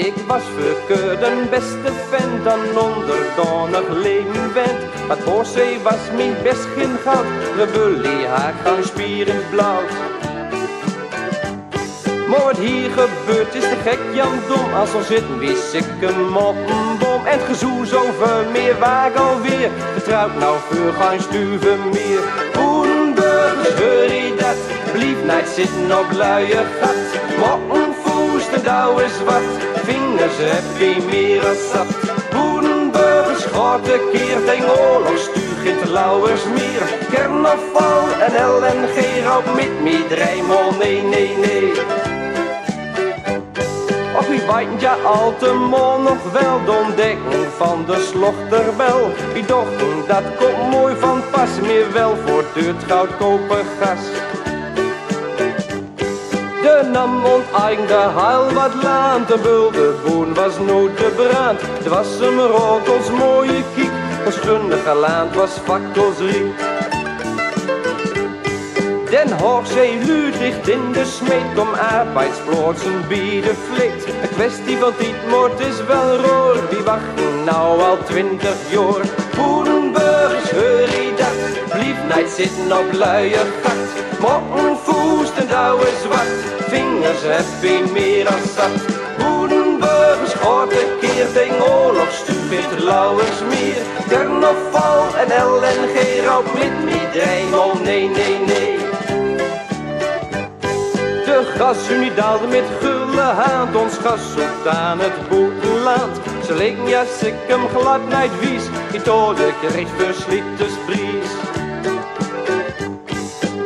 Ik was verkeerd een beste vent, dan onderdanig leven wend. Maar voor zee was mijn best geen goud, rebellie haar gang spierend blauw. Maar wat hier gebeurt is te gek, Jan Dom. Als er zitten wist ik hem op een bom. En het gezoes over meer waag alweer. Vertrouwd nou voor geen stuven meer. Boerenburgers, hoor je dat? Blief niet zitten op luie gat. Mokken voest en douw is wat. Vingers heb je meer als zat. Boerenburgers, gaat de keer tegen oorlogstuug in het Lauwersmeer. Carnaval en LNG, roep met me dreimal, nee, nee, nee. Och, wie weet ja al te mooi nog wel de ontdekking van de slochterbel. Wie dachten, dat komt mooi van pas, meer wel voor het goudkoper gas. De nam onteigende heel wat land, de bulderboen was nooit te brand. Er was een rood als mooie kiek, ons gunnige land was fakkelsriek. Den Hoogzee luurt dicht in de smeet, om arbeidsplaatsen bieden fleet. Een kwestie van tijd, maar het is wel roer, die wachten nou al 20 jaar. Boerenburgers, hoor je dat? Blief niet zitten op luie gat. Mokken voest en douw is zwart, vingers heb je meer dan zat. Boerenburgers, gaat de keer tegen oorlogstuug in het Lauwersmeer. Carnaval en LNG, roep met me dreimal, nee, nee, nee. De gasunie daalde met gulle haand, ons gas zoekt aan het boetenland. Ze leken ja hem glad niet wies, die tode kreeg versliete bries.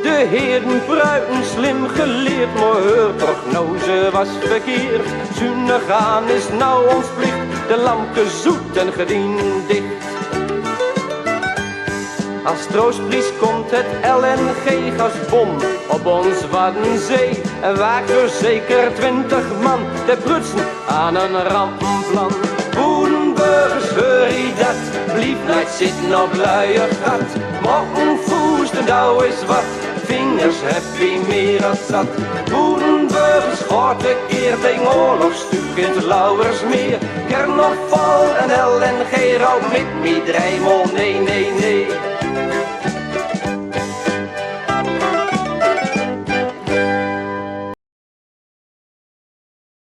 De heren pruiten slim geleerd, maar haar prognose was verkeerd. Zuinig gaan is nou ons plicht, de lampen zoet en gediend dicht. Als troostprijs komt het LNG-gasbom op ons Waddenzee. En waakt er zeker 20 man te prutsen aan een rampenplan. Boerenburgers, hoor je dat? Blief niet zitten op luie gat. Mokken voest en douw is wat, vingers heb je meer als zat. Boerenburgers, gaat de keer tegen oorlogstuug in het Lauwersmeer. Carnaval en LNG, roep met me dreimal, nee, nee, nee.